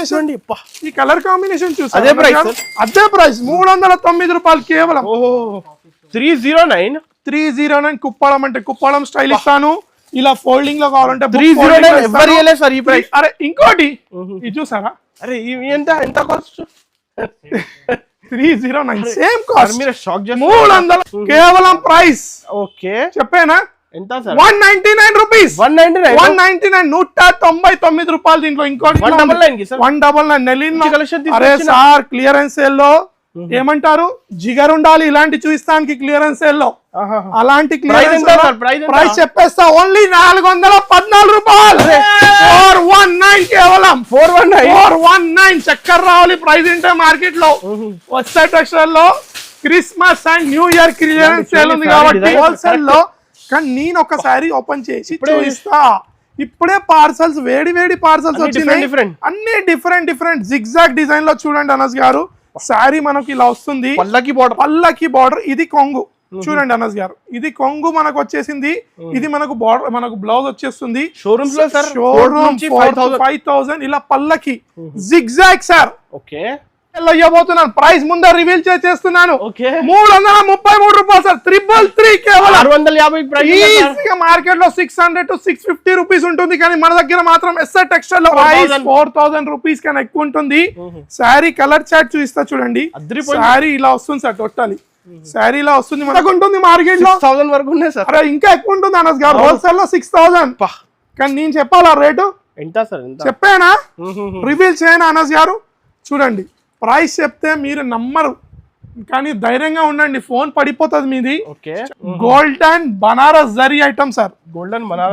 చూడండి ఈ colour combination చూసారు అదే ప్రైస్ అదే ప్రైస్ 309 రూపాయలు కేవలం. 309 కుప్పడం అంటే కుప్పడం స్టైల్ ఇస్తాను. ఇలా ఫోల్డింగ్ లో కావాలంటే 309 ఎవరు ఇవ్వలేదు సార్ ఈ ప్రైస్. అరే ఇంకోటి ఇది చూసారా, అరే ఎంత కాస్ట్ 309 సేమ్ కాస్ట్. మీరు షాక్ 300 కేవలం ప్రైస్. ఓకే చెప్పేనా ఎంత సార్? 199 రూపీస్. 199 రూపాయలు. దీంట్లో ఇంకోటి 199 నెలిన్. అరే సార్ క్లియరెన్స్ సేల్ లో ఏమంటారు జిగర్ ఉండాలి ఇలాంటి చూపిస్తానికి క్లియరెన్స్ సేల్ లో. అలాంటి ప్రైస్ చెప్పేస్తా ఓన్లీ 414 రూపాయలు. 419 కేవలం 419 చక్కర రావాలి ప్రైస్ ఉంటే మార్కెట్ లో. వస్తా టెక్స్టైల్ లో Christmas and new year clearance sale ఉంది కాబట్టి హోల్సేల్ లో. కానీ నేను ఒకసారి ఓపెన్ చేసి చూపిస్తా. ఇప్పుడే పార్సల్స్ వేడి పార్సల్స్ వచ్చినాయి. అన్ని డిఫరెంట్ జిగ్జాగ్ డిజైన్ లో చూడండి అనస్ గారు. సారీ మనకి ఇలా వస్తుంది పల్లకి బార్డర్. ఇది కొంగు చూడండి అనస్ గారు, ఇది కొంగు మనకు వచ్చేసింది. ఇది మనకు బార్డర్ మనకు బ్లౌజ్ వచ్చేస్తుంది. షోరూమ్ 5000 ఇలా పల్లకి జిగ్జాగ్ సార్. ఓకే ఇవ్వబోతున్నాను ప్రైస్ ముందే రివీల్ చేస్తున్నాను. 333 రూపాయలు సార్. 333 కేవలం 650. మార్కెట్ లో 600 to 650 రూపీస్ ఉంటుంది, కానీ మన దగ్గర మాత్రం ఎస్ఆర్ టెక్స్టైల్ లో ప్రైస్ 4000 రూపీస్ కన్నా ఎక్కువ ఉంటుంది. శారీ కలర్ చార్ట్ చూపిస్తా చూడండి. శారీ ఇలా వస్తుంది సార్. టోటల్ శారీ ఇలా వస్తుంది మనకు ఉంటుంది. మార్కెట్ లో 6000 వరకు ఉన్నాయి సార్. అరే ఇంకా ఎక్కువ ఉంటుంది అనస్ గారు. హోల్సేల్ లో 6000. కానీ నేను చెప్పాలా రేటు ఎంత సార్? చెప్పానా రివీల్ చేయనా అనస్ గారు? చూడండి ప్రైస్ చెప్తే మీరు నమ్మరు, కానీ ధైర్యంగా ఉండండి, ఫోన్ పడిపోతుంది మీది. Gold and Banaras zari item sir.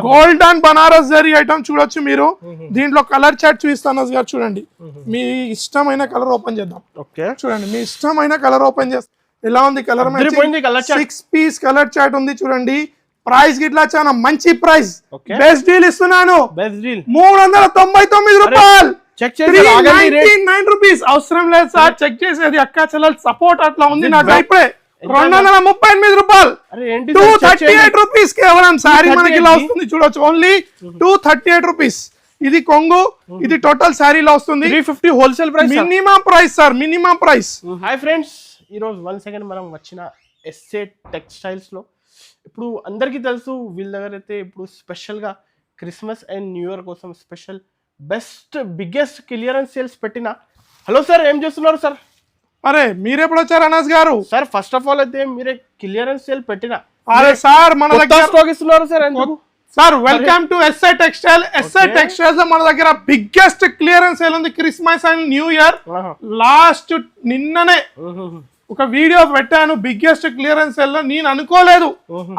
Gold and Banaras zari item చూడొచ్చు మీరు. దీంట్లో కలర్ చార్ట్ చూపిస్తాను గారు. చూడండి మీ ఇష్టమైన కలర్ ఓపెన్ చేద్దాం. చూడండి మీ ఇష్టమైన కలర్ ఓపెన్ చేస్తాం. ఎలా ఉంది కలర్? 6 పీస్ కలర్ చార్ట్ ఉంది చూడండి. ప్రైస్ గిట్లా చాలా మంచి ప్రైస్. బెస్ట్ డీల్ ఇస్తున్నాను. 399 రూపాయలు. 399 రూపీస్. అవసరం లేదు సార్ చెక్ చేసేది. అక్క చెల్లెలు సపోర్ట్ అట్లా ఉంది నాకు. ఇప్పుడే 238 రూపాయలు. 238 రూపీస్ కేవలం. సారీ మనకి ఇలా వస్తుంది చూడొచ్చు. Only 238 rupees. ఇది కొంగు, ఇది టోటల్ సారీలో వస్తుంది. 350 wholesale price. Minimum price sir, minimum price. Hi friends, ఈరోజు 1 సెకండ్ మనం వచ్చిన ఎస్ఏ టెక్స్టైల్స్ లో ఇప్పుడు అందరికీ తెలుసు వీళ్ళ దగ్గర అయితే ఇప్పుడు స్పెషల్గా క్రిస్మస్ అండ్ న్యూ ఇయర్ కోసం special best biggest clearance sales పెట్టిన. హలో సార్, ఏం చేస్తున్నారు సార్? అరే మీరు ఎప్పుడు వచ్చారు అనస్ గారు? సార్ ఫస్ట్ ఆఫ్ ఆల్ అయితే మీరే క్లియరెన్స్ సేల్ పెట్టిన. అరే సార్ మన దగ్గర స్టాక్ ఇస్తున్నారు సార్. ఎందుకు sir? Welcome to SI textile. SI textiles మన దగ్గర బిగ్గెస్ట్ క్లియరెన్స్ సేల్ ఉంది Christmas and new year. Last నిన్ననే ఒక వీడియో పెట్టాను బిగ్గెస్ట్ క్లియరెన్స్ సేల్ లో. నేను అనుకోలేదు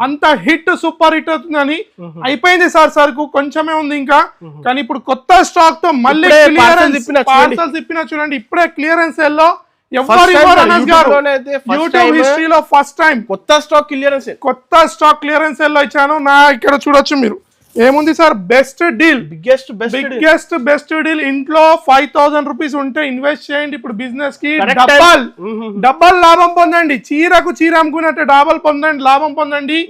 అంత హిట్ సూపర్ హిట్ అవుతుందని. అయిపోయింది సార్, సరుకు కొంచెమే ఉంది ఇంకా. కానీ ఇప్పుడు కొత్త స్టాక్ తో మళ్ళీ పార్సల్స్ ఇప్పిన చూడండి. ఇప్పుడే క్లియరెన్స్ సేల్ లో ఎవరు యూట్యూబ్ హిస్టరీలో ఫస్ట్ టైం కొత్త స్టాక్ క్లియరెన్స్ సేల్ లో ఇచ్చాను. నా ఇక్కడ చూడొచ్చు మీరు. ఏముంది sir? Best deal, best deal. ఇంట్లో 5000 రూపీస్ ఉంటే ఇన్వెస్ట్ చేయండి. ఇప్పుడు బిజినెస్ కి డబల్ లాభం పొందండి. చీరకు చీర అమ్ముకున్నట్టు డబల్ పొందండి, లాభం పొందండి.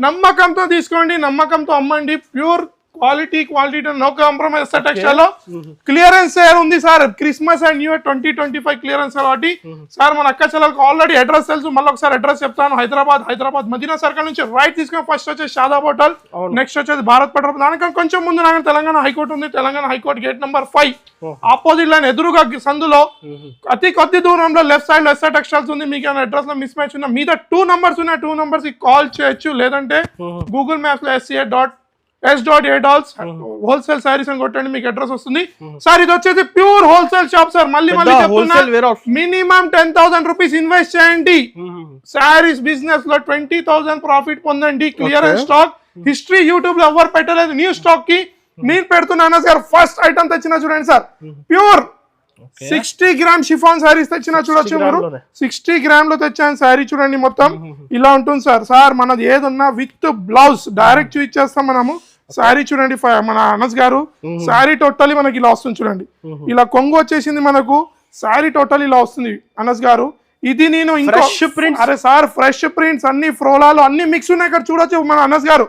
నమ్మకంతో తీసుకోండి, నమ్మకంతో అమ్మండి. Pure quality no compromise. Textile లో క్లియరెన్స్ సేల్ ఉంది sir. Christmas and new year 2025 clearance కాబట్టి సార్ మన అక్క చెల్లెలకు ఆల్రెడీ అడ్రస్ తెలుసు. మళ్ళీ ఒకసారి అడ్రస్ చెప్తాను. హైదరాబాద్ మదీనా సర్కిల్ నుంచి రైట్ తీసుకొని ఫస్ట్ వచ్చేసి షాదాబ్ హోటల్, నెక్స్ట్ వచ్చేసి భారత్ పెట్రోల్. దానికన్నా కొంచెం ముందు నాకు తెలంగాణ హైకోర్టు ఉంది. Telangana high court gate number 5 opposite line ఎదురుగా సందులో అతి కొద్ది దూరంలో లెఫ్ట్ సైడ్ లో ఎస్ఆర్ టెక్స్టైల్స్ ఉంది. మీకు ఏమైనా అడ్రస్ లో మిస్ మ్యాచ్ ఉన్నా మీద 2 నంబర్స్ ఉన్నాయి. 2 నంబర్స్ కి కాల్ చేయొచ్చు, లేదంటే గూగుల్ మ్యాప్స్ లో SCA.S.A హోల్సేల్ సారీస్ అని కొట్టండి, మీకు అడ్రస్ వస్తుంది. సార్ ఇది వచ్చేసి ప్యూర్ హోల్సేల్ షాప్ సార్. మళ్ళీ చెప్తున్నా, మినిమం 10,000 రూపీస్ ఇన్వెస్ట్ చేయండి. సారీస్ బిజినెస్ లో 20,000 ప్రాఫిట్ పొందండి. క్లియరెన్స్ స్టాక్ హిస్టరీ యూట్యూబ్ లో ఎవరు పెట్టలేదు. న్యూ స్టాక్ కి నేను పెడుతున్నాను సార్. ఫస్ట్ ఐటమ్ తెచ్చినా చూడండి sir. Pure 60 gram chiffon saris తెచ్చినా చూడొచ్చు మీరు. 60 గ్రామ్ లో తెచ్చాను సారీ చూడండి. మొత్తం ఇలా ఉంటుంది సార్. మనది ఏదన్నా విత్ బ్లౌజ్ డైరెక్ట్ చూపించేస్తాం మనము. సారీ చూడండి మన అనస్ గారు. సారీ టోటలీ మనకి ఇలా వస్తుంది చూడండి. ఇలా కొంగు వచ్చేసింది మనకు. సారీ టోటల్ ఇలా వస్తుంది అనస్ గారు. ఇది నేను ఇంకా అరే సార్ ఫ్రెష్ ప్రింట్స్ అన్ని ఫ్రోలాలు అన్ని మిక్స్ ఉన్నాయి ఇక్కడ చూడొచ్చు మన అనస్ గారు.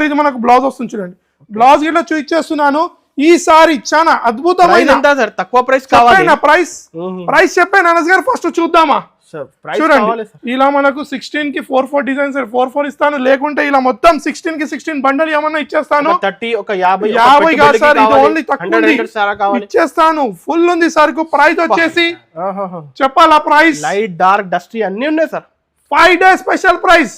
ఇది మనకు బ్లౌజ్ వస్తుంది చూడండి. బ్లౌజ్ గిట్లా చూపించేస్తున్నాను. ఈసారి చాలా అద్భుతమైన ఎంత సార్ తక్కువ ప్రైస్ కావాలి ప్రైస్ చెప్పాను అనస్ గారు ఫస్ట్ చూద్దామా చూడండి ఇలా మనకు 16 కి 4 డిజైన్స్ 4 ఇస్తాను లేకుంటే ఇలా మొత్తం 16 కి 16 బండల్ ఏమన్నా ఇచ్చేస్తాను 30 ఒక 50 కాదు సార్ ఇది ఓన్లీ తక్కువ ఇచ్చేస్తాను ఫుల్ ఉంది సార్ ప్రైస్ వచ్చేసి చెప్పాలా ప్రైస్ లైట్ డార్క్ డస్టీ అన్ని ఉన్నాయి సార్ 5 days స్పెషల్ ప్రైస్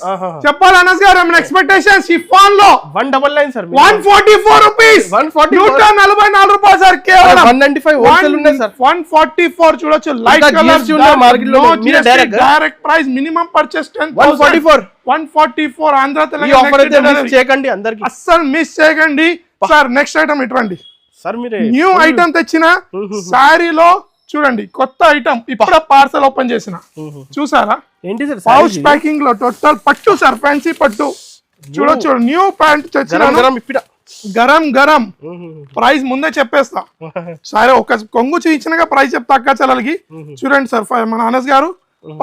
చెప్పాలి అనస్ గారు మన ఎక్స్పెక్టేషన్ షిఫాన్ లో 199 సార్ 144 రూపీస్ 144 రూపాయలు సార్ కేవలం 195 హోల్సేల్ ఉన్నాయి సార్ 144 చూడొచ్చు లైట్ కలర్స్ ఉన్నాయి మార్కెట్ లో మీరు direct price minimum purchase 144 Andhra Telangana offer అయితే మిస్ చేయకండి అందరికి అస్సలు మిస్ చేయకండి సార్ నెక్స్ట్ ఐటమ్ ఇట్రండి సార్ మీరు న్యూ ఐటమ్ తెచ్చిన సారీలో చూడండి కొత్త ఐటమ్ ఇప్పుడు పార్సల్ ఓపెన్ చేసిన చూసారా ఏంటి సార్ పౌచ్ ప్యాకింగ్ లో టోటల్ పట్టు సార్ ఫ్యాన్సీ పట్టు చూడొచ్చు new pant garam garam price ముందే చెప్పేస్తా సరే ఒక కొంగు చూయించినగా ప్రైస్ చెప్తా అక్క చెల్లెలకి చూడండి సార్ మన అనస్ గారు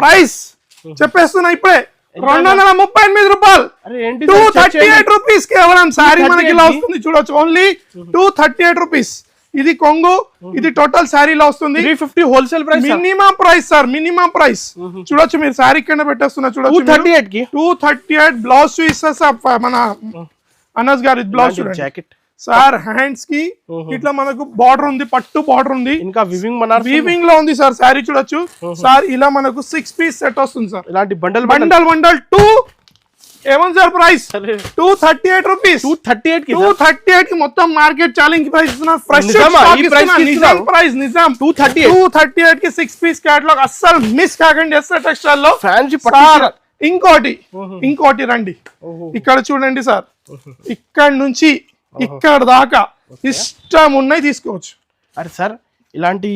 ప్రైస్ చెప్పేస్తున్నా ఇప్పుడే 238 రూపాయలు 238 రూపీస్ కేవలం సారీ మనకి ఇలా వస్తుంది చూడొచ్చు ఓన్లీ 238 రూపీస్ ఇది కొంగు ఇది టోటల్ శారీలో వస్తుంది 350 wholesale price minimum price sir minimum price చూడొచ్చు మీరు శారీ కింద పెట్టేస్తున్నా చూడొచ్చు 238 కి 238 బ్లౌజ్ ఇస్తా మన అనస్ గారు బ్లౌజ్ జాకెట్ సార్ హ్యాండ్స్ కి ఇట్లా మనకు బార్డర్ ఉంది పట్టు బార్డర్ ఉంది ఇంకా వివింగ్ లో ఉంది సార్ శారీ చూడొచ్చు సార్ ఇలా మనకు 6 పీస్ సెట్ వస్తుంది సార్ ఇలాంటి బండల్ 2 ఏమన్ సార్ ప్రైస్ 238 రూపీస్ 238 కి మొత్తం market challenge price price Nizam 238 కి 6 పీస్ కేటలాగ్ అస్సలు మిస్ కాకండి ఎస్ఆర్ టెక్స్టైల్ లో ఇంకోటి రండి ఇక్కడ చూడండి సార్ ఇక్కడ నుంచి ఇక్కడ దాకా ఇష్టం ఉన్నాయి తీసుకోవచ్చు అరే సార్ ఇలాంటి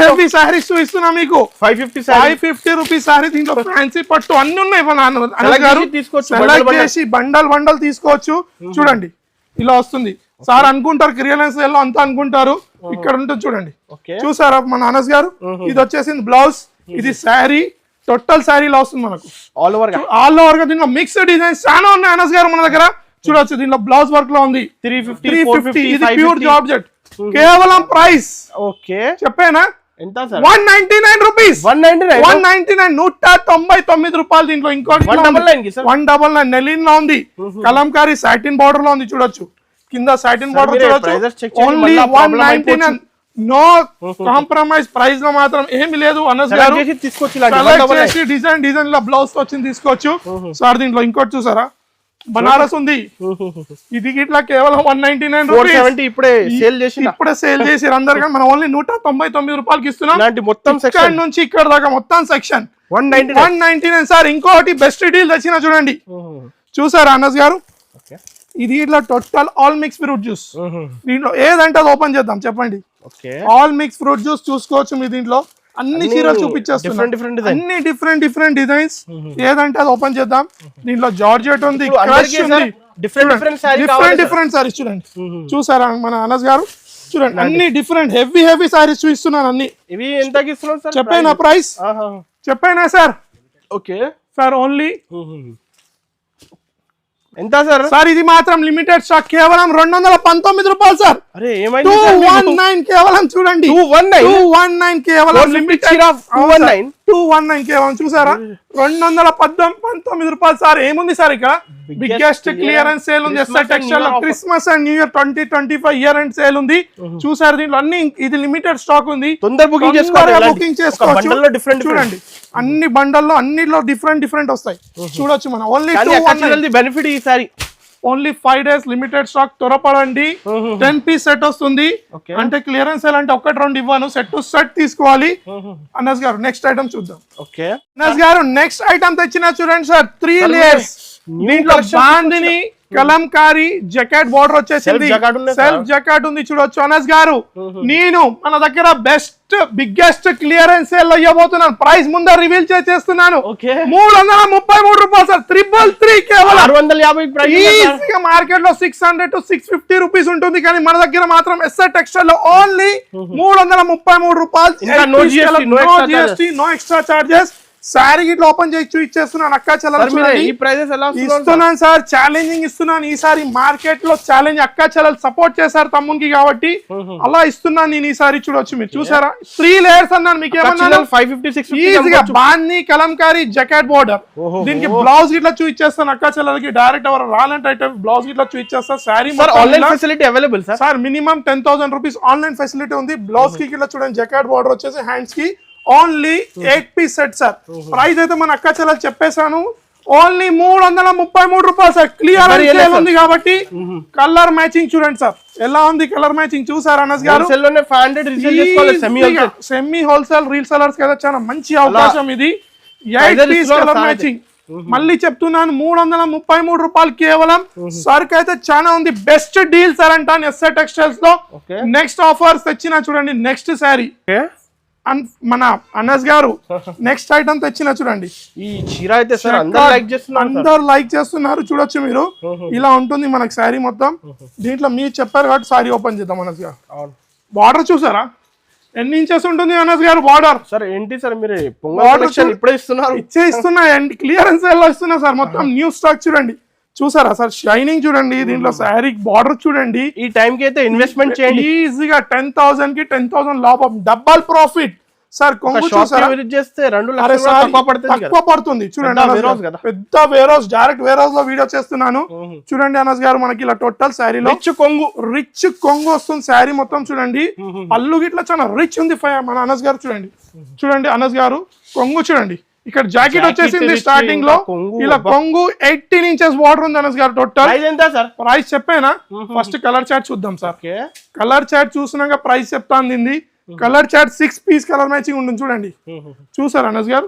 హెవీ సారీస్ ఇస్తున్నా మీకు 550 రూపీస్ సారీ దీంట్లో ఫ్యాన్సీ పట్టు అన్ని ఉన్నాయి తీసుకోవచ్చు బండల్ తీసుకోవచ్చు చూడండి ఇలా వస్తుంది సార్ అనుకుంటారు రిలయన్స్ లో అంతా అనుకుంటారు ఇక్కడ ఉంటుంది చూడండి చూసారా మన అనస్ గారు ఇది వచ్చేసింది బ్లౌజ్ ఇది శారీ టోటల్ శారీలో వస్తుంది మనకు ఆల్ ఓవర్ గా దీంట్లో మిక్స్డ్ డిజైన్స్ చాలా ఉన్నాయి అనస్ గారు మన దగ్గర చూడొచ్చు దీంట్లో బ్లౌజ్ వర్క్ లో ఉంది 350 ఇది ప్యూర్ జార్జెట్ కేవలం ప్రైస్ ఓకే చెప్పేనా ఎంత సార్ 199 రూపీస్ 199 రూపాయలు దీంట్లో ఇంకోటి 199 నెలిన్ లో ఉంది కలంకారీ సాటిన్ బార్డర్ లో ఉంది చూడొచ్చు కింద సాటిన్ బార్డర్ చూడొచ్చు ఓన్లీ 199 నో కాంప్రమైజ్ ప్రైస్ లో మాత్రం ఏమి లేదు అనస్ గారు తీసుకోవచ్చు డిజైన్ లో బ్లౌజ్ వచ్చింది తీసుకోవచ్చు సార్ దీంట్లో ఇంకోటి చూసారా బనారస్ ఉంది ఇది ఇట్లా కేవలం 199 రూపీస్ ఇప్పుడే సేల్ చేసి అందరికీ మనం ఓన్లీ 199 రూపాయలకి ఇస్తున్నాం మొత్తం సెక్షన్ నుంచి ఇక్కడ దాకా మొత్తం సెక్షన్ 199 సార్ ఇంకోటి బెస్ట్ డీల్ తెచ్చిన చూడండి చూసారా అనస్ గారు ఇది ఇట్లా total all mix fruit juice దీంట్లో ఏదంటే అది ఓపెన్ చేద్దాం చెప్పండి ఆల్ మిక్స్ ఫ్రూట్ జ్యూస్ చూసుకోవచ్చు మీ దీంట్లో అన్ని చీరలు చూపించేస్తున్నాం అన్ని డిఫరెంట్ డిజైన్స్ ఏదంటే అది ఓపెన్ చేద్దాం దీంట్లో జార్జెట్ ఉంది డిఫరెంట్ సారీస్ చూడండి చూసారా మన అనస్ గారు చూడండి అన్ని డిఫరెంట్ హెవీ సారీస్ చూపిస్తున్నాను అన్ని ఇవి ఎంతకి ఇస్తున్నారు సార్ చెప్పేనా ప్రైస్ చెప్పేనా సార్ ఓకే సార్ ఓన్లీ ఎంత సార్ ఇది మాత్రం లిమిటెడ్ స్టాక్ కేవలం 219 రూపాయలు సార్ అరే ఏమైంది 219 కేవలం చూడండి 219 కేవలం లిమిటెడ్ 219 కేవలం చూసారా 219 రూపాయలు సార్ ఏముంది సార్ ఇక్కడ బిగ్గెస్ట్ క్లియరెన్స్ సేల్ ఉంది ఎస్ఆర్ టెక్స్టైల్ లో Christmas and new year 2025 year end sale ఉంది చూసారు దీంట్లో అన్ని ఇది లిమిటెడ్ స్టాక్ ఉంది తొందర బుకింగ్ చేసుకోవచ్చు చూడండి అన్ని బండల్లో అన్నిట్లో డిఫరెంట్ వస్తాయి చూడొచ్చు మనం ఓన్లీ బెనిఫిట్ ఈ sorry only 5 days limited stock త్వరపడండి 10 పీస్ సెట్ వస్తుంది అంటే క్లియరెన్స్ సేల్ అంటే ఒకటి రెండు ఇవ్వను సెట్ టు సెట్ తీసుకోవాలి అనస్ గారు నెక్స్ట్ ఐటమ్ చూద్దాం అనస్ గారు నెక్స్ట్ ఐటమ్ తెచ్చిన చూడండి సార్ 3 లేయర్స్ దీంట్లో బాందిని కలంకారీ జాకెట్ బోర్డర్ వచ్చేసింది సెల్ఫ్ జాకెట్ ఉంది చూడొచ్చు అనస్ గారు నేను మన దగ్గర బెస్ట్ బిగ్గెస్ట్ క్లియరెన్స్ సేల్ లో ఇవ్వబోతున్నాను ప్రైస్ ముందే రివీల్ చేస్తున్నాను 333 రూపాయలు సార్ 333 కేవలం 650 మార్కెట్ లో 600 to 650 రూపీస్ ఉంటుంది కానీ మన దగ్గర మాత్రం ఎస్ఆర్ టెక్స్టైల్ లో ఓన్లీ 333 రూపాయలు నో ఎక్స్ట్రా చార్జెస్ శారీ ఇట్లా ఓపెన్ చేసి ఇచ్చేస్తున్నాను అక్క చెల్లెలు ఈ ప్రైజెస్ ఎలా ఇస్తున్నాను సార్, ఛాలెంజింగ్ ఇస్తున్నాను. ఈసారి మార్కెట్ లో ఛాలెంజ్ అక్క చెల్లెలు సపోర్ట్ చేశారు తమ్మునికి కాబట్టి అలా ఇస్తున్నాను నేను ఈసారి. చూడొచ్చు మీరు, చూసారా 3 లేయర్స్ అన్నాను మీకు ఏమన్నా 556 ఈజీగా బాందీ కలంకారీ జకెట్ బోర్డర్. దీనికి బ్లౌజ్ ఇట్లా చూపించేస్తాను అక్క చెల్లెలకి, డైరెక్ట్ ఎవరు రాలంటే ఐటమ్ బ్లౌజ్ ఇట్లా చూపించేస్తాను. Sari online facility available sir, minimum 10,000 rupees online facility ఉంది. బ్లౌజ్ కి ఇట్లా చూడండి జకెట్ బోర్డర్ వచ్చేసి హ్యాండ్స్ కి only 8 piece set sir. Price అయితే మన అక్క చెల్లెలు చెప్పేశాను, ఓన్లీ 333 రూపాయలు సార్. క్లియర్ సేల్ ఉంది కాబట్టి కలర్ మ్యాచింగ్ చూడండి సార్ ఎలా ఉంది. కలర్ మ్యాచింగ్ చూసారు అనస్ గారు, సెమీ హోల్సేల్ రీసెలర్స్ కదా చాలా మంచి అవకాశం ఇది. 8 పీస్ కలర్ మ్యాచింగ్. మళ్ళీ చెప్తున్నాను 333 రూపాయలు కేవలం. సరుకు అయితే చాలా ఉంది, బెస్ట్ డీల్ సార్ అంటాను ఎస్ఏ టెక్స్టైల్స్ లో. నెక్స్ట్ ఆఫర్స్ తెచ్చిన చూడండి, నెక్స్ట్ శారీ మన అనస్ గారు నెక్స్ట్ ఐటమ్ తెచ్చిన చూడండి. ఈ చీర అయితే సార్ అందరూ లైక్ చేస్తున్నారు చూడొచ్చు మీరు. ఇలా ఉంటుంది మనకి శారీ మొత్తం. దీంట్లో మీరు చెప్పారు కాబట్టి శారీ ఓపెన్ చేద్దాం అనస్ గారు. బార్డర్ చూసారా ఎన్ని ఇంచెస్ ఉంటుంది అనస్ గారు బార్డర్? సార్ ఏంటి సార్ మీరు పొంగల్ ఇప్పుడే ఇస్తున్నారు? ఇస్తున్నా క్లియరెన్స్ లో ఇస్తున్నా సార్. మొత్తం న్యూ స్టాక్ చూడండి, చూసారా సార్ షైనింగ్ చూడండి. దీంట్లో శారీ బార్డర్ చూడండి. ఈ టైం కి అయితే ఇన్వెస్ట్మెంట్ చేయండి ఈజీగా 10,000 కి 10,000 లాభం, డబల్ ప్రాఫిట్ సార్. కొంగు చూసారా తక్కువ పడుతుంది చూడండి. పెద్ద warehouse, direct warehouse లో వీడియో చేస్తున్నాను చూడండి అనస్ గారు. మనకి ఇలా టోటల్ శారీలో రిచ్ కొంగు వస్తుంది శారీ మొత్తం చూడండి. పళ్ళు గిట్లా చాలా రిచ్ ఉంది మన అనస్ గారు చూడండి. చూడండి అనస్ గారు కొంగు చూడండి. ఇక్కడ జాకెట్ వచ్చేసింది స్టార్టింగ్ లో. ఇలా కొంగు 18 ఇంచెస్ బార్డర్ ఉంది అనస్ గారు. టోటల్ ప్రైస్ చెప్పేనా? ఫస్ట్ కలర్ చార్ట్ చూద్దాం సార్. కలర్ చార్ట్ చూసినాక ప్రైస్ చెప్తాను. Colour chart 6 piece colour matching ఉంటుంది చూడండి. చూసారు అనస్ గారు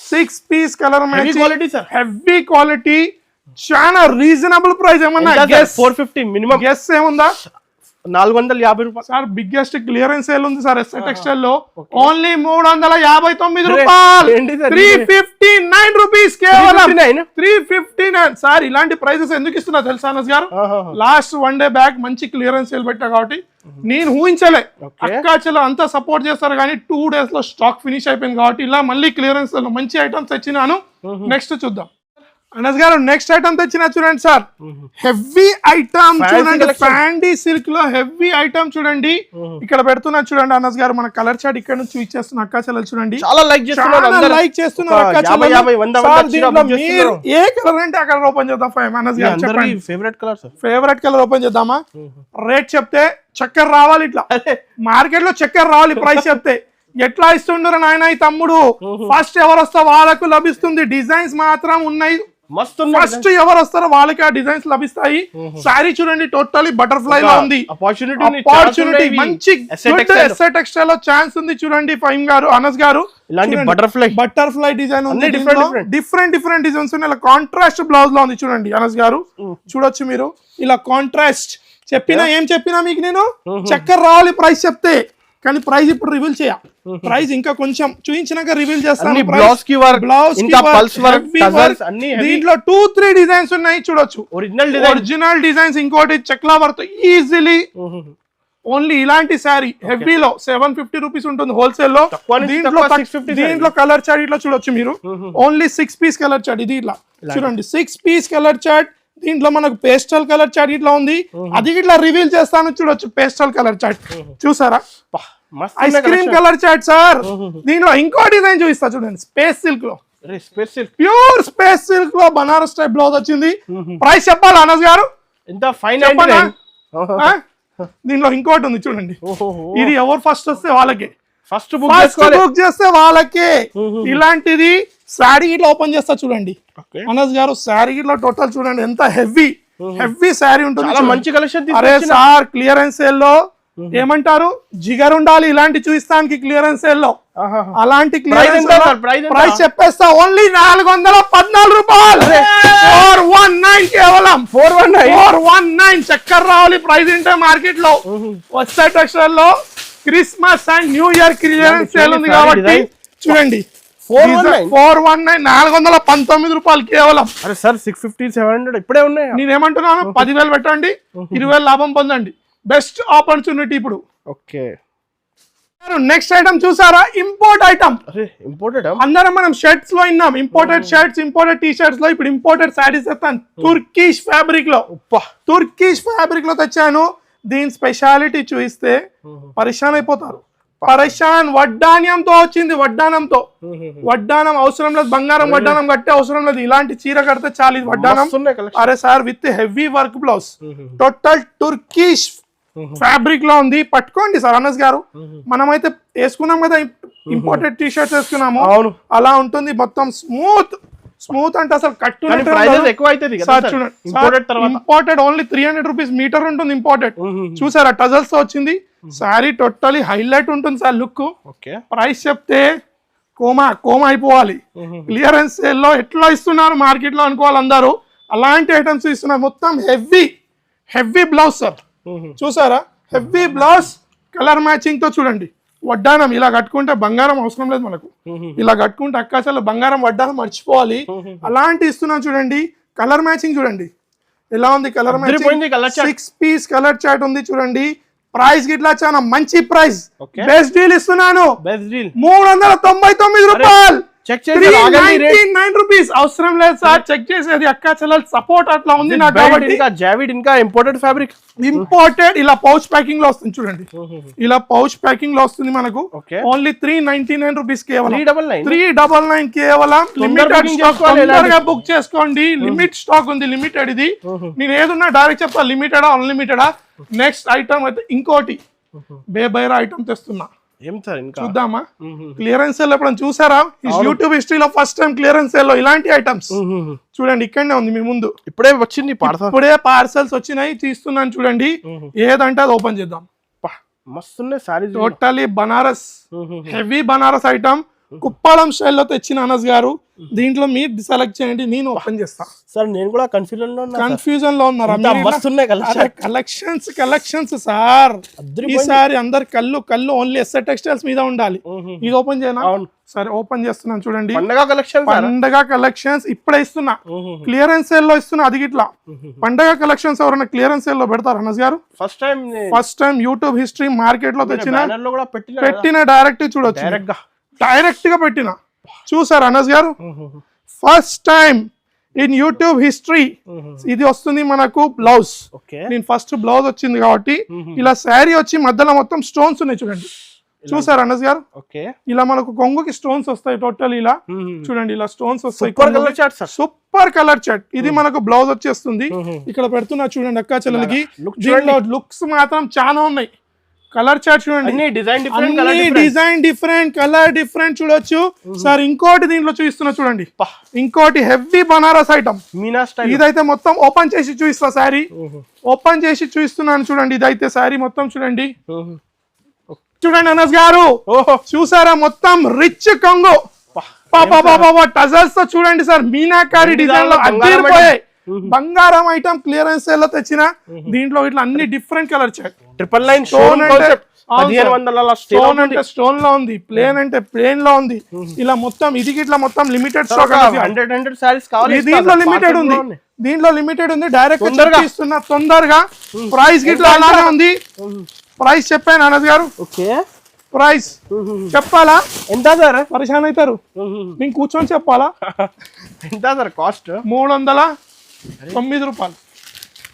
6 piece colour matching, heavy quality, చాలా రీజనబుల్ ప్రైస్. ఏమన్నా 450 మినిమం గెస్ ఏముందా? 450 రూపాయలు సార్. బిగ్గెస్ట్ క్లియరెన్స్ సేల్ ఉంది సార్ ఎస్ఏ టెక్స్టైల్ లో. ఓన్లీ 359 రూపాయలు, 359 రూపీస్ కేవలం. 359 సార్. ఇలాంటి ప్రైసెస్ ఎందుకు ఇస్తున్నా తెలుసా అనస్ గారు? లాస్ట్ 1 డే బ్యాక్ మంచి క్లియరెన్స్ సేల్ పెట్టా కాబట్టి నేను ఊహించలే అక్కాచలో అంతా సపోర్ట్ చేస్తారు కానీ 2 డేస్ లో స్టాక్ ఫినిష్ అయిపోయింది కాబట్టి ఇలా మళ్ళీ క్లియరెన్స్ లో మంచి ఐటమ్స్ తెచ్చినాను. నెక్స్ట్ చూద్దాం అనస్ గారు. నెక్స్ట్ ఐటమ్ తెచ్చిన చూడండి సార్, హెవీ ఐటమ్ చూడండి. ఫ్యాండీ సిల్క్ లో హెవీ ఐటమ్ చూడండి. ఇక్కడ పెడుతున్నా చూడండి అనస్ గారు. మన కలర్ చార్ట్ ఇక్కడ నుంచి ఇచ్చేస్తున్నా అక్క చెల్లెలు చూడండి. చాలా లైక్ చేస్తున్నారు అక్క చెల్లెలు. మీరు ఏ కలర్ అంటే ఆ కలర్ ఓపెన్ చేద్దాం. అనస్ గారు చెప్పండి ఫేవరెట్ కలర్ ఓపెన్ చేద్దామా? రేట్ చెప్తే చక్కెర రావాలి, ఇట్లా మార్కెట్ లో చక్కెర రావాలి. ప్రైస్ చెప్తే ఎట్లా ఇస్తుండ్రు నాయన ఈ తమ్ముడు. ఫస్ట్ ఎవరు వస్తా వాళ్ళకు లభిస్తుంది. డిజైన్స్ మాత్రం ఉన్నాయి. ఫస్ట్ ఎవరు వస్తారో వాళ్ళకి ఆ డిజైన్స్ లభిస్తాయి. శారీ చూడండి టోటలీ బటర్ఫ్లై లో ఉంది. ఆపర్చునిటీ మంచి ఎస్ఏ టెక్స్టైల్ లో ఛాన్స్ ఉంది చూడండి. ఫైమ్ గారు అనస్ గారు బటర్ఫ్లై డిజైన్ ఉంది. డిఫరెంట్ డిజైన్స్ ఉన్నాయి. ఇలా కాంట్రాస్ట్ బ్లౌజ్ లో ఉంది చూడండి అనస్ గారు. చూడొచ్చు మీరు. ఇలా కాంట్రాస్ట్ ఏం చెప్పినా మీకు నేను చక్కెర రావాలి ప్రైస్ చెప్తే. కానీ ప్రైస్ ఇప్పుడు రివీల్ చేయ. ప్రైస్ ఇంకా కొంచెం చూపించినాక రివీల్ చేస్తాను. దీంట్లో 2-3 డిజైన్స్ ఉన్నాయి చూడొచ్చు. Original designs. ఇంకోటి చెక్లా వర్త్ ఈజీలీ. ఓన్లీ ఇలాంటి శారీ హెవీలో 750 రూపీస్ ఉంటుంది హోల్సేల్ లో. దీంట్లో కలర్ చార్ట్ ఇట్లా చూడొచ్చు మీరు. Only 6 piece colour chart. ఇది ఇట్లా చూడండి 6 పీస్ కలర్ చార్ట్. దీంట్లో మనకు పేస్టల్ కలర్ చార్ట్ ఇట్లా ఉంది. అది ఇట్లా రివీల్ చేస్తాను చూడొచ్చు. పేస్టల్ కలర్ చార్ట్ చూసారా? Ice cream colour chart sir. దీంట్లో ఇంకో డిజైన్ చూపిస్తా చూడండి. స్పేస్ సిల్క్ లో, ప్యూర్ స్పేస్ సిల్క్ లో బనారస్ టైప్ బ్లౌజ్ వచ్చింది. ప్రైస్ చెప్పాలి అనస్ గారు? దీంట్లో ఇంకోటి ఉంది చూడండి. ఇది ఎవరు ఫస్ట్ వస్తే వాళ్ళకి, ఫస్ట్ బుక్ చేస్తే వాళ్ళకే. ఇలాంటిది శారీ ఇట్లా ఓపెన్ చేస్తా చూడండి అనస్ గారు. శారీ ఇట్లా టోటల్ చూడండి ఎంత హెవీ శారీ ఉంటుంది. మంచి కలెక్షన్. అరే సార్ క్లియరెన్స్ సేల్ లో ఏమంటారు జిగర్ ఉండాలి ఇలాంటి చూపిస్తానికి. క్లియరెన్స్ సేల్ లో అలాంటి ప్రైస్ చెప్పేస్తా. ఓన్లీ 414 రూపాయలు. 419 కేవలం. 419 చక్కర్ రావాలి ప్రైస్ ఉంటే మార్కెట్ లో. వచ్చే టెక్స్టైల్ లో Christmas and new year clearance sale ఉంది కాబట్టి చూడండి. 419 419 రూపాయలు కేవలం. అరే సార్ 650 700 ఇప్పుడే ఉన్నాయి. నేనేమంటున్నాను 10,000 పెట్టండి, 20,000 లాభం పొందండి. బెస్ట్ ఆపర్చునిటీ ఇప్పుడు. ఓకే నెక్స్ట్ ఐటమ్ చూసారా, ఇంపోర్ట్ ఐటమ్. అరే ఇంపోర్టెడ్ అందరం మనం షర్ట్స్ లో విన్నాం, imported shirts, imported T shirts లో ఇప్పుడు ఇంపోర్టెడ్ శారీస్ తెస్తాను. తుర్కిష్ ఫ్యాబ్రిక్ లో, తుర్కిష్ ఫ్యాబ్రిక్ లో తెచ్చాను. దీని స్పెషాలిటీ చూస్తే పరిశాన్ అయిపోతారు. పరిశాన్ వడ్డాన్యంతో వచ్చింది, వడ్డానంతో. వడ్డానం అవసరం లేదు, బంగారం వడ్డానం కట్టే అవసరం లేదు. ఇలాంటి చీర కడితే చాలు, ఇది వడ్డానం. అరే sir, with heavy work blouse, total Turkish fabric లో ఉంది. పట్టుకోండి సార్ అనస్ గారు, మనమైతే వేసుకున్నాం కదా ఇంపోర్టెడ్ టీ షర్ట్స్ వేసుకున్నాము, అలా ఉంటుంది. మొత్తం స్మూత్ స్మూత్ అంటే అసలు కట్టు ఇంపోర్టెడ్ ఓన్లీ 300 రూపీస్ మీటర్ ఉంటుంది. ఇంపోర్టెడ్ చూసారా, టజల్స్ తో వచ్చింది. సారీ టోటలీ హైలైట్ ఉంటుంది సార్ లుక్. ప్రైస్ చెప్తే కోమా అయిపోవాలి. క్లియరెన్స్ సేల్ లో ఎట్లా ఇస్తున్నారు మార్కెట్ లో అనుకోవాలి అందరూ, అలాంటి ఐటమ్స్ ఇస్తున్నారు. మొత్తం హెవీ బ్లౌజ్ సార్, చూసారా, హెవీ బ్లౌజ్ కలర్ మ్యాచింగ్ తో. చూడండి వడ్డానం ఇలా కట్టుకుంటే బంగారం అవసరం లేదు మనకు, ఇలా కట్టుకుంటే అక్కాచలు బంగారం వడ్డానం మర్చిపోవాలి, అలాంటి ఇస్తున్నాం. చూడండి కలర్ మ్యాచింగ్, చూడండి ఎలా ఉంది colour matching. 6 piece colour chart ఉంది చూడండి. ప్రైస్ గిట్లా చాలా మంచి ప్రైస్, బెస్ట్ డీల్ ఇస్తున్నాను. 399 రూపాయలు, 399 రూపీస్. అవసరం లేదు సార్ చెక్ చేసేది, అక్క చెల్లెలు సపోర్ట్ అట్లా ఉంది నాకు కాబట్టి. జావిడ్ ఇంకా ఇంపోర్టెడ్ ఫ్యాబ్రిక్, ఇంపోర్టెడ్ ఇలా పౌచ్ ప్యాకింగ్ లో వస్తుంది చూడండి, ఇలా పౌచ్ ప్యాకింగ్ లో వస్తుంది మనకు. ఓన్లీ 399 రూపీస్ కేవలం, 399 కేవలం. లిమిటెడ్ స్టాక్, తొందరగా బుక్ చేసుకోండి. లిమిట్ స్టాక్ ఉంది, లిమిటెడ్. ఇది నేను ఏదున్నా డైరెక్ట్ చెప్తా, లిమిటెడా అన్లిమిటెడా. నెక్స్ట్ ఐటమ్ అయితే ఇంకోటి బేబైరా ఐటమ్ తెస్తున్నా, చూద్దామా. క్లియరెన్స్ సేల్ ఎప్పుడైనా చూసారా? యూట్యూబ్ హిస్టరీలో ఫస్ట్ టైం క్లియరెన్స్ సేల్ లో ఇలాంటి ఐటమ్స్ చూడండి. ఇక్కడనే ఉంది మీ ముందు, ఇప్పుడే వచ్చింది, ఇప్పుడే పార్సల్స్ వచ్చినాయి, తీస్తున్నాను చూడండి. ఏదంటే అది ఓపెన్ చేద్దాం. మస్తున్నాయి saris, totally Banaras, heavy Banaras item. కుప్పాళం స్టైల్లో తెచ్చిన అనస్ గారు. దీంట్లో మీరు సెలెక్ట్ చేయండి, నేను ఓపెన్ చేస్తా. సార్ నేను కూడా కన్ఫ్యూజన్ లో ఉన్నారా? కలెక్షన్స్ సార్, ఈసారి అందరు కళ్ళు ఓన్లీ ఎస్ఆర్ టెక్స్టైల్స్ మీద ఉండాలి. ఇది ఓపెన్ చేయనా? సరే ఓపెన్ చేస్తున్నాను చూడండి. పండగ కలెక్షన్స్ ఇప్పుడే ఇస్తున్నా, క్లియరెన్స్ సేల్ లో ఇస్తున్నా. అది ఇట్లా పండగ కలెక్షన్స్ ఎవరైనా క్లియరెన్స్ సేల్ లో పెడతారు అనస్ గారు? First time YouTube history market లో పెట్టిన డైరెక్ట్ చూడొచ్చు, డైరెక్ట్ గా పెట్టిన. చూసారు అనస్ గారు, first time in YouTube history ఇది వస్తుంది మనకు బ్లౌజ్. నేను ఫస్ట్ బ్లౌజ్ వచ్చింది కాబట్టి ఇలా శారీ వచ్చి మధ్యలో మొత్తం స్టోన్స్ ఉన్నాయి చూడండి. చూసారు అనస్ గారు, ఇలా మనకు కొంగుకి స్టోన్స్ వస్తాయి టోటల్. ఇలా చూడండి, ఇలా స్టోన్స్ వస్తాయి. Super colour chart. ఇది మనకు బ్లౌజ్ వచ్చేస్తుంది. ఇక్కడ పెడుతున్నా చూడండి అక్కా చెల్లెలకి. దీంట్లో లుక్స్ మాత్రం చాలా ఉన్నాయి. కలర్ చార్ట్ చూడండి, డిజైన్ డిఫరెంట్, కలర్ డిఫరెంట్ చూడొచ్చు సార్. ఇంకోటి దీంట్లో చూపిస్తున్నా చూడండి, ఇంకోటి హెవీ బనారస్ ఐటమ్. ఇదైతే మొత్తం ఓపెన్ చేసి చూపిస్తా, శారీ ఓపెన్ చేసి చూపిస్తున్నాను చూడండి. ఇదైతే శారీ మొత్తం చూడండి, చూడండి అనస్ గారు. చూసారా, మొత్తం రిచ్ కొంగు, టజల్స్ తో చూడండి సార్. మీనాకారి డిజైన్ లో అద్దరిపోయాయి. బంగారం ఐటమ్ క్లియరెన్స్ సేల్ లో తెచ్చిన. దీంట్లో ఇట్లా అన్ని డిఫరెంట్ కలర్ చార్ట్. 999 స్టోన్ అంటే స్టోన్ లో ఉంది, ప్లేన్ అంటే ప్లేన్ లో ఉంది. ఇలా మొత్తం ఇది ఇట్లా మొత్తం లిమిటెడ్ స్టాక్. 100 సారీస్ కావాలి. దీంట్లో లిమిటెడ్ ఉంది, దీంట్లో లిమిటెడ్ ఉంది. డైరెక్ట్ ఇస్తున్నా తొందరగా. ప్రైస్ గిట్లా అలానే ఉంది. ప్రైస్ చెప్పాను అనస్ గారు, ప్రైస్ చెప్పాలా? ఎంత సార్? పరిశాన్ అవుతారు, నేను కూర్చొని చెప్పాలా? ఎంత సార్ కాస్ట్? 309 రూపాయలు,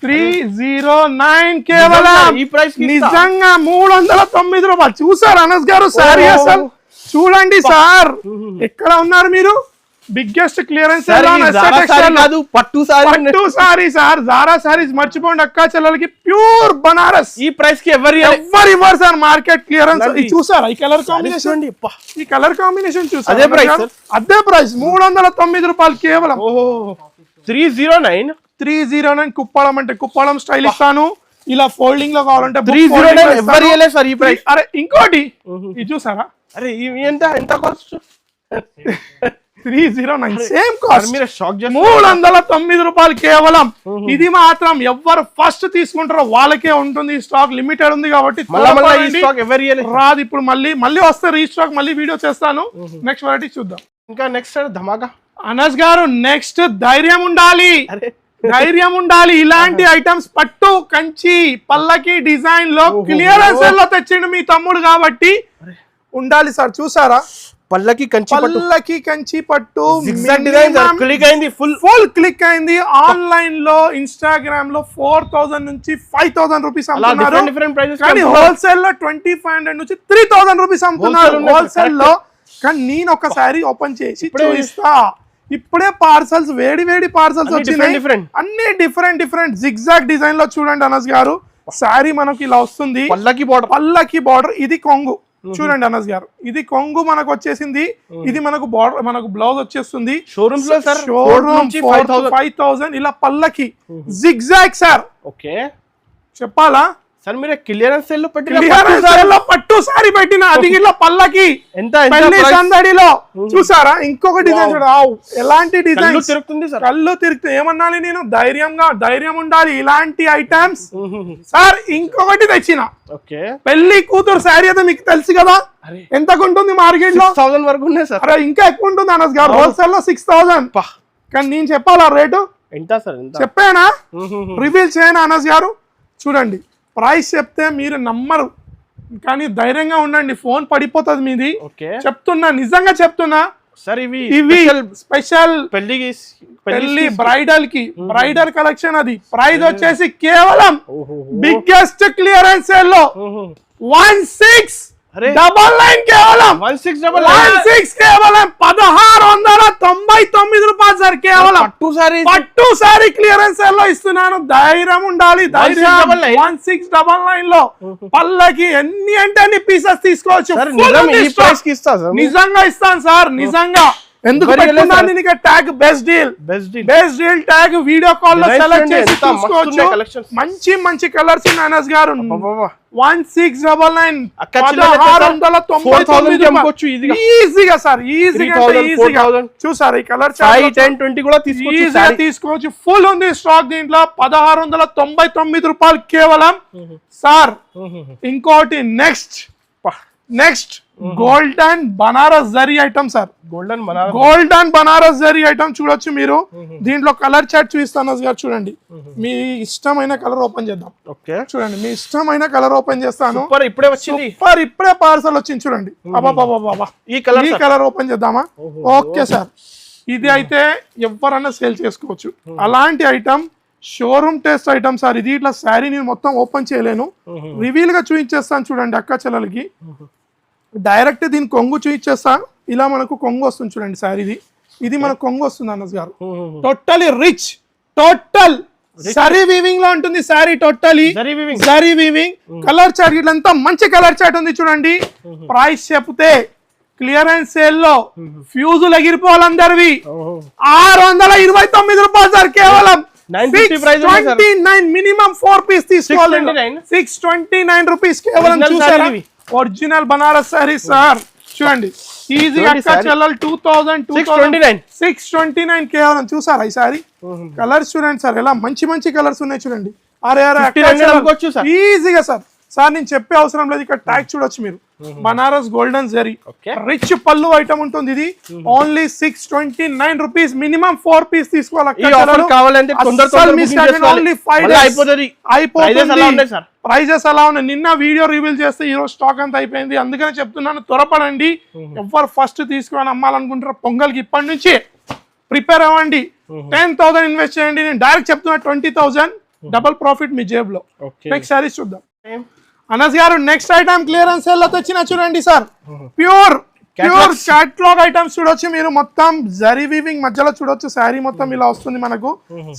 309 కేవలం. ఈ ప్రైస్ నిజంగా 309 రూపాయలు. చూసారు అనస్ గారు శారీ అసలు చూడండి సార్. ఎక్కడ ఉన్నారు మీరు? బిగ్గెస్ట్ క్లియరెన్స్ పట్టు సారీ సార్. జారా సారీస్ మర్చిపోండి అక్కా చెల్లెలకి, ప్యూర్ బనారస్. ఈ ప్రైస్ కి ఎవరు ఇవ్వరు సార్ మార్కెట్ క్లియరెన్స్. చూసారా ఈ కలర్ కాంబినేషన్? ఈ కలర్ కాంబినేషన్ చూసారు? అదే ప్రైస్ 309 రూపాయలు కేవలం. 309 కుప్పాళం అంటే కుప్పాళం స్టైల్ ఇస్తాను. ఇలా ఫోల్డింగ్ లో కావాలంటే 309. అరే ఇంకోటి ఇది చూసారా? అరే ఎంత కాస్ట్? 309 same cost. 309 రూపాయలు కేవలం. ఇది మాత్రం ఎవరు ఫస్ట్ తీసుకుంటారో వాళ్ళకే ఉంటుంది. స్టాక్ లిమిటెడ్ ఉంది కాబట్టి రాదు. ఇప్పుడు మళ్ళీ వస్తే రీస్టాక్, మళ్ళీ వీడియో చేస్తాను. నెక్స్ట్ వెరైటీ చూద్దాం. ఇంకా నెక్స్ట్ ధమాకా అనస్ గారు. నెక్స్ట్ ధైర్యం ఉండాలి. ధైర్యం ఉండాలి. ఇలాంటి ఐటమ్స్ పట్టు కంచి పల్లకి డిజైన్ లో క్లియరెన్స్ లో తెచ్చిండు మీ తమ్ముడు కాబట్టి ఉండాలి సార్. చూసారా పల్లకి కంచి పట్టు క్లిక్ అయింది, ఫుల్ క్లిక్ అయింది. ఆన్లైన్ లో ఇన్స్టాగ్రామ్ లో 4000 నుంచి 5000 రూపీస్ అమ్ముతున్నారు, కానీ హోల్సేల్ లో 2500 నుంచి 3000 రూపీస్ అమ్ముతున్నారు హోల్సేల్ లో. కానీ నేను ఒకసారి ఓపెన్ చేసి చూపిస్తా. ఇప్పుడే పార్సల్స్ వేడి పార్సల్స్ వచ్చినాయి, అన్ని డిఫరెంట్ జిగ్జాగ్ డిజైన్ లో చూడండి అనస్ గారు. శారీ మనకి ఇలా వస్తుంది, పల్లకి బార్డర్. ఇది కొంగు చూడండి అనస్ గారు, ఇది కొంగు మనకు వచ్చేసింది. ఇది మనకు బార్డర్, మనకు బ్లౌజ్ వచ్చేస్తుంది. షోరూమ్ 5000. ఇలా పల్లకి జిగ్జాగ్ సార్. ఓకే చెప్పాలా సార్, మీరు క్లియరెన్స్ సేల్ లో పట్టు సారీ పెట్టిన, అది ఇట్లా పల్లకి పెళ్లి సందడిలో. చూసారా ఇంకొక డిజైన్ చూడ, ఎలాంటి డిజైన్ కళ్ళు తిరుగుతుంది. ఏమన్నాను నేను, ధైర్యం ఉండాలి. ఇలాంటి ఐటమ్స్ సార్. ఇంకొకటి తెచ్చిన పెళ్లి కూతురు శారీ అయితే మీకు తెలుసు కదా ఎంతకు ఉంటుంది మార్కెట్ లో, 6000 వరకు ఉన్నాయి సార్. అరే ఇంకా ఎక్కువ ఉంటుంది అనస్ గారు, హోల్సేల్ లో 6000. కానీ నేను చెప్పాలా రేటు ఎంత సార్, చెప్పానా, రివీల్ చేయనా అనస్ గారు. చూడండి ప్రైస్ చెప్తే మీరు నమ్మరు, కానీ ధైర్యంగా ఉండండి, ఫోన్ పడిపోతుంది మీది. చెప్తున్నా, నిజంగా చెప్తున్నా సార్. ఇవి స్పెషల్ పెళ్లి బ్రైడల్ కలెక్షన్. అది ప్రైస్ వచ్చేసి కేవలం బిగ్గెస్ట్ క్లియరెన్స్ సేల్ లో 1699 కేవలం 1699 రూపాయలు సార్. కేవలం పట్టు సారీ క్లియరెన్స్ సేల్ లో ఇస్తున్నాను. ధైర్యం ఉండాలి, 1699 లో పల్లకి ఎన్ని అంటే అన్ని పీసెస్ తీసుకోవచ్చు. నిజంగా ఇస్తాను సార్, నిజంగా. ఎందుకు tag best deal tag video call లో సెలెక్ట్ చేసి చూసుకోవచ్చు. మంచి కలర్స్ ఉన్నాయి అనస్ గారు. 1699 ఈజీగా సార్, ఈజీగా చూసారు. ఈ కలర్ 10-20 కూడా తీసుకోవచ్చు. ఫుల్ ఉంది స్టాక్ దీంట్లో. 1699 రూపాయలు కేవలం సార్. ఇంకోటి next golden Banaras zari item sir. Golden Banaras zari item చూడొచ్చు మీరు. దీంట్లో కలర్ చార్ట్ చూపిస్తాను గారు. చూడండి, మీ ఇష్టమైన కలర్ ఓపెన్ చేద్దాం. చూడండి, మీ ఇష్టమైన కలర్ ఓపెన్ చేస్తాను. ఇప్పుడే పార్సల్ వచ్చింది చూడండి. ఈ కలర్ ఓపెన్ చేద్దామా? Okay sir. ఇది అయితే ఎవరన్నా సేల్ చేసుకోవచ్చు. అలాంటి item showroom test item sir. ఇది ఇట్లా శారీ నేను మొత్తం ఓపెన్ చేయలేను, రివీల్ గా చూపించేస్తాను చూడండి. అక్క చెల్లెలకి డైరెక్ట్ దీని కొంగు చూపించేస్తా. ఇలా మనకు కొంగు వస్తుంది చూడండి శారీది. ఇది మనకు కొంగు వస్తుంది అనస్ గారు. Totally rich, total zari weaving లో ఉంటుంది sari. Totally zari weaving. Colour chart ఇట్లంతా మంచి కలర్ చార్ట్ ఉంది చూడండి. ప్రైస్ చెప్తే క్లియరెన్స్ సేల్ లో ఫ్యూజులు ఎగిరిపోవాలందరివి 629 రూపాయలు సార్. కేవలం 629. మినిమం 4 పీస్ తీసుకోవాలి. 629 రూపీస్ కేవలం. చూసారా ఒరిజినల్ బనారస్ సారీ సార్. చూడండి ఈజీగా అక్క చెల్లెలు 629 కేవలం. చూసారా ఈ సారీ కలర్స్ చూడండి సార్, ఎలా మంచి కలర్స్ ఉన్నాయి చూడండి. ఈజీగా సార్. నేను చెప్పే అవసరం లేదు. ఇక్కడ ట్యాగ్ చూడొచ్చు మీరు. బనారస్ గోల్డెన్ జరీ రిచ్ పల్లు ఐటమ్ ఉంటుంది. ఇది ఓన్లీ 629 రూపీస్. మినిమం 4 పీస్ తీసుకోవాలి. ప్రైజెస్ అలా ఉన్నాయి. నిన్న వీడియో రివీల్ చేస్తే ఈరోజు స్టాక్ అంతా అయిపోయింది. అందుకనే చెప్తున్నాను, త్వరపడండి. ఎవరు ఫస్ట్ తీసుకొని అమ్మాలనుకుంటారో పొంగల్కి ఇప్పటి నుంచి ప్రిపేర్ అవ్వండి. 10,000 ఇన్వెస్ట్ చేయండి. నేను డైరెక్ట్ చెప్తున్నా 20,000 డబుల్ ప్రాఫిట్ మీ జేబులో. నెక్స్ట్ సారీస్ చూద్దాం అనస్ గారు. నెక్స్ట్ ఐటమ్ క్లియరెన్స్ సేల్ లో తెచ్చిన చూడండి సార్. ప్యూర్ క్యాట్లాగ్ ఐటమ్స్ చూడొచ్చు మీరు. మొత్తం జరీ వీవింగ్ మధ్యలో చూడొచ్చు. శారీ మొత్తం ఇలా వస్తుంది మనకు.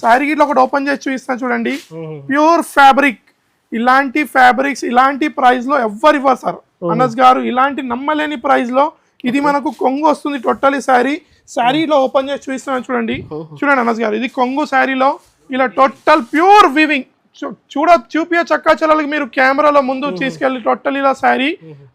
శారీ గిట్ల ఒకటి ఓపెన్ చేసి చూపిస్తాను చూడండి. Pure fabric. ఇలాంటి ఫ్యాబ్రిక్స్ ఇలాంటి ప్రైస్ లో ఎవ్వరు ఇవ్వరు సార్ అనస్ గారు. ఇలాంటి నమ్మలేని ప్రైస్ లో ఇది మనకు కొంగు వస్తుంది. టోటలీ శారీలో ఓపెన్ చేసి చూపిస్తున్నాను చూడండి. చూడండి అనస్ గారు, ఇది కొంగు శారీలో ఇలా టోటల్ ప్యూర్ వీవింగ్. చూపించచ్చు అక్కా చెల్లెలకి. మీరు కెమెరాలో ముందు తీసుకెళ్ళి టోటల్ ఇలా శారీ.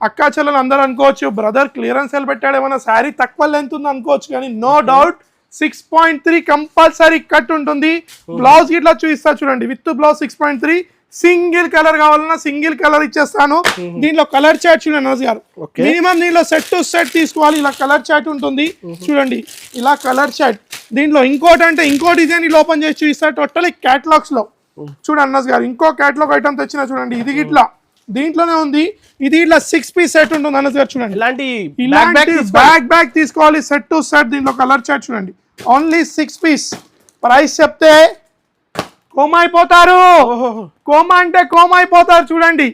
అక్కా చెల్లెలు అందరూ అనుకోవచ్చు బ్రదర్ క్లియరెన్స్ సేల్ పెట్టాడు, ఏమైనా శారీ తక్కువ లెంత్ ఉంది అనుకోవచ్చు, కానీ నో డౌట్ 6.3 కంపల్సరీ కట్ ఉంటుంది. బ్లౌజ్ ఇట్లా చూపిస్తా చూడండి. విత్ బ్లౌజ్ 6.3 సింగిల్ కలర్ కావాలన్నా సింగిల్ కలర్ ఇచ్చేస్తాను. దీంట్లో కలర్ చార్ట్ చూడండి అనస్ గారు, మినిమం దీంట్లో సెట్ టు సెట్ తీసుకోవాలి. ఇలా కలర్ చార్ట్ ఉంటుంది చూడండి, ఇలా కలర్ చార్ట్. దీంట్లో ఇంకోటి అంటే ఇంకో డిజైన్ ఇలా ఓపెన్ చేసి చూపిస్తారు టోటల్ క్యాటలాగ్స్ లో. చూడండి అనస్ గారు, ఇంకో క్యాటలాగ్ ఐటమ్ తెచ్చిన చూడండి, ఇది ఇట్లా దీంట్లోనే ఉంది. ఇది ఇట్లా 6 పీస్ సెట్ ఉంటుంది అనస్ గారు. చూడండి ఇలాంటి బ్యాగ్ తీసుకోవాలి సెట్ టు సెట్. దీంట్లో కలర్ చార్ట్ చూడండి, ఓన్లీ 6 పీస్. ప్రైస్ చెప్తే కోమా అయిపోతారు, కోమా అంటే కోమా అయిపోతారు. చూడండి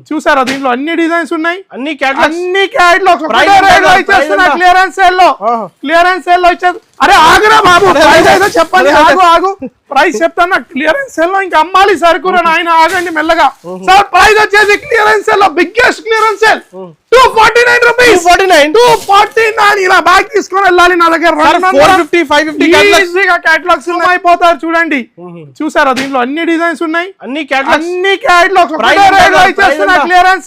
చూసారా, దీంట్లో అన్ని డిజైన్స్ ఉన్నాయి, అన్ని క్యాటలాగ్స్ క్లియరెన్స్ సేల్ లో ఇచ్చారు. అరే ఆగురా బాబు, ప్రైస్ అయితే చెప్పండి. ఆగు ప్రైస్ చెప్తాను, క్లియరెన్స్ సేల్ లో ఇంకా అమ్మాలి సరుకురా నాయన, ఆగండి మెల్లగా. సార్ ప్రైస్ వచ్చేసి క్లియరెన్స్ సేల్ లో బిగ్గెస్ట్ క్లియరెన్స్ సేల్ 249 రూపీస్. 249 ఇలా బ్యాగ్ తీసుకొని వెళ్ళాలి. నా దగ్గర 450 550 క్యాటలాగ్స్ అయిపోతారు. చూడండి చూసారా, దీంట్లో అన్ని డిజైన్స్ ఉన్నాయి, అన్ని క్యాటలాగ్స్ క్లియరెన్స్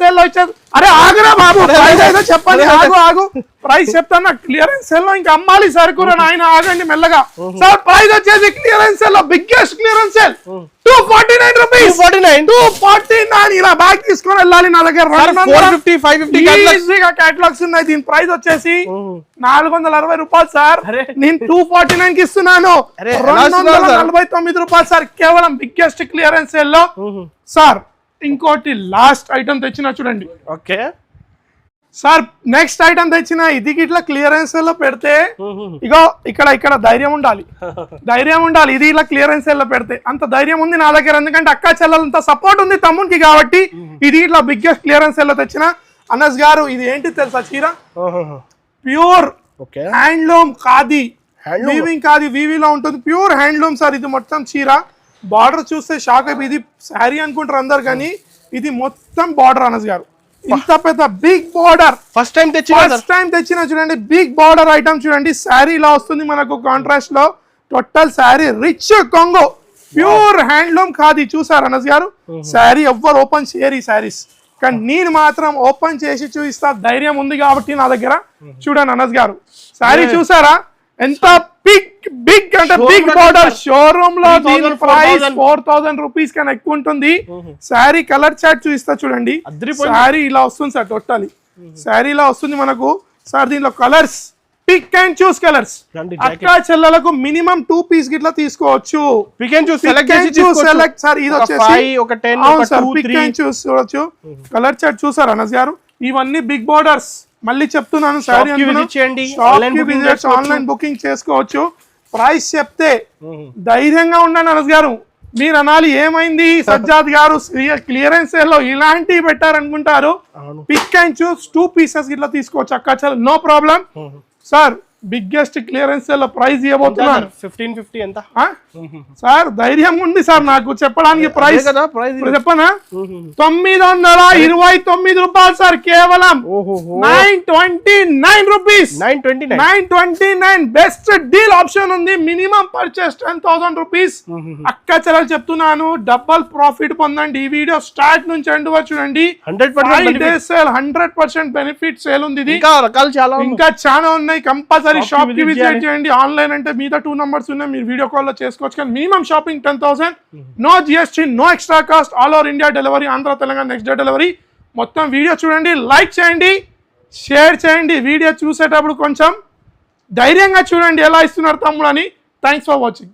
సేల్ లో ఇచ్చారు. అరే ఆగురా బాబు, ప్రైస్ అయితే చెప్పండి. ఆగు ప్రైస్ చెప్తాను, క్లియరెన్స్ సేల్ లో ఇంకా అమ్మాలి సరుకురా నాయన, ఆగండి మెల్లగా. సార్ ప్రైస్ వచ్చేసి క్లియరెన్స్ సేల్ లో బిగ్గెస్ట్ క్లియరెన్స్ సేల్ 249 రూపీస్. 249 ఇలా బ్యాగ్ తీసుకొని వెళ్ళాలి. నా దగ్గర 450 550 క్యాటలాగ్స్ ఉన్నాయి. దీని ప్రైస్ వచ్చేసి 460 రూపాయలు సార్, నేను 249 కి ఇస్తున్నాను. 249 రూపాయలు సార్, కేవలం బిగ్గెస్ట్ క్లియరెన్స్ సేల్ లో. సార్ ఇంకోటి లాస్ట్ ఐటమ్ తెచ్చిన చూడండి. ఓకే సార్, నెక్స్ట్ ఐటమ్ తెచ్చిన ఇది ఇట్లా క్లియరెన్స్ లో పెడితే ఇగో ఇక్కడ ధైర్యం ఉండాలి. ఇది ఇలా క్లియరెన్స్ లో పెడితే అంత ధైర్యం ఉంది నా దగ్గర, ఎందుకంటే అక్క చెల్లెలంత సపోర్ట్ ఉంది తమ్మునికి కాబట్టి. ఇది ఇట్లా బిగ్గెస్ట్ క్లియరెన్స్ లో తెచ్చిన. అనస్ గారు ఇది ఏంటి తెలుసా, చీర pure handloom khadi, weaving khadi, వీవీలో ఉంటుంది, ప్యూర్ హ్యాండ్లూమ్ సార్. ఇది మొత్తం చీర బార్డర్ చూస్తే షాక్ అయిపోయి, ఇది శారీ అనుకుంటారు అందరు కానీ ఇది మొత్తం బార్డర్ అనస్ గారు, ఇంత పెద్ద బిగ్ బార్డర్. ఫస్ట్ టైం తెచ్చిన చూడండి, బిగ్ బార్డర్ ఐటమ్ చూడండి. శారీ ఇలా వస్తుంది మనకు కాంట్రాస్ట్ లో, టోటల్ శారీ రిచ్ కొంగో, ప్యూర్ హ్యాండ్లూమ్ ఖాదీ. చూసారు అనస్ గారు, శారీ ఎవ్వరు ఓపెన్ చేయరు ఈ శారీస్, కానీ నేను మాత్రం ఓపెన్ చేసి చూపిస్తా, ధైర్యం ఉంది కాబట్టి నా దగ్గర. చూడండి అనస్ గారు, శారీ చూసారా ఎంత బిగ్ అంటే బిగ్ బార్డర్. షోరూమ్ లో దీని ప్రైస్ 4000 రూపీస్ కన్నా ఎక్కువ ఉంటుంది. శారీ కలర్ చార్ట్ చూపిస్తా చూడండి, శారీ ఇలా వస్తుంది సార్, టోటల్ శారీ ఇలా వస్తుంది మనకు సార్. దీనిలో colours pick and choose colours, అక్క చెల్లెలకు మినిమం 2 పీస్ గిట్లా తీసుకోవచ్చు. Pick and choose select sir. ఇది వచ్చేసి పిక్ అండ్ చూస్ చూడొచ్చు. కలర్ చార్ట్ చూసారు అనస్ గారు, ఇవన్నీ బిగ్ బార్డర్స్. మళ్ళీ చెప్తున్నాను, శారీ ఆన్లైన్ బుకింగ్ చేసుకోవచ్చు. ప్రైస్ చెప్తే ధైర్యంగా ఉండండి అనస్ గారు, మీరు అనాలి ఏమైంది సజ్జాద్ గారు క్లియరెన్స్ సేల్ లో ఇలాంటివి పెట్టారనుకుంటారు. పిక్ అండ్ చూస్ 2 పీసెస్ ఇట్లా తీసుకోవచ్చు అక్క చెల్లెలు, no problem sir. Biggest clearance sale లో ప్రైస్ ఇవ్వబోతున్నాను 1550 ఎంత సార్. ధైర్యం ఉంది సార్ నాకు చెప్పడానికి. ప్రైస్ చెప్పనా, 929 రూపాయలు సార్, కేవలం 929 రూపీస్. 929 బెస్ట్ డీల్ ఆప్షన్ ఉంది. Minimum purchase 10,000 rupees. అక్క చెల్లెలు చెప్తున్నాను, డబల్ ప్రాఫిట్ పొందండి. ఈ వీడియో స్టార్ట్ నుంచి ఎండ్ వరకు చూడండి. 100% బెనిఫిట్ సేల్ ఉంది. ఇది ఇంకా చాలా ఉన్నాయి. కంపల్సరీ షాప్ కి విజిట్ చేయండి. ఆన్లైన్ అంటే మీద 2 నంబర్స్ ఉన్నాయి, మీరు వీడియో కాల్ లో చేసుకోవచ్చు. కానీ minimum shopping 10,000, no GST, no extra cost, all over India delivery, Andhra Telangana next day delivery. మొత్తం వీడియో చూడండి, లైక్ చేయండి, షేర్ చేయండి. వీడియో చూసేటప్పుడు కొంచెం ధైర్యంగా చూడండి ఎలా ఇస్తున్నారు తమ్ముడు అని. Thanks for watching.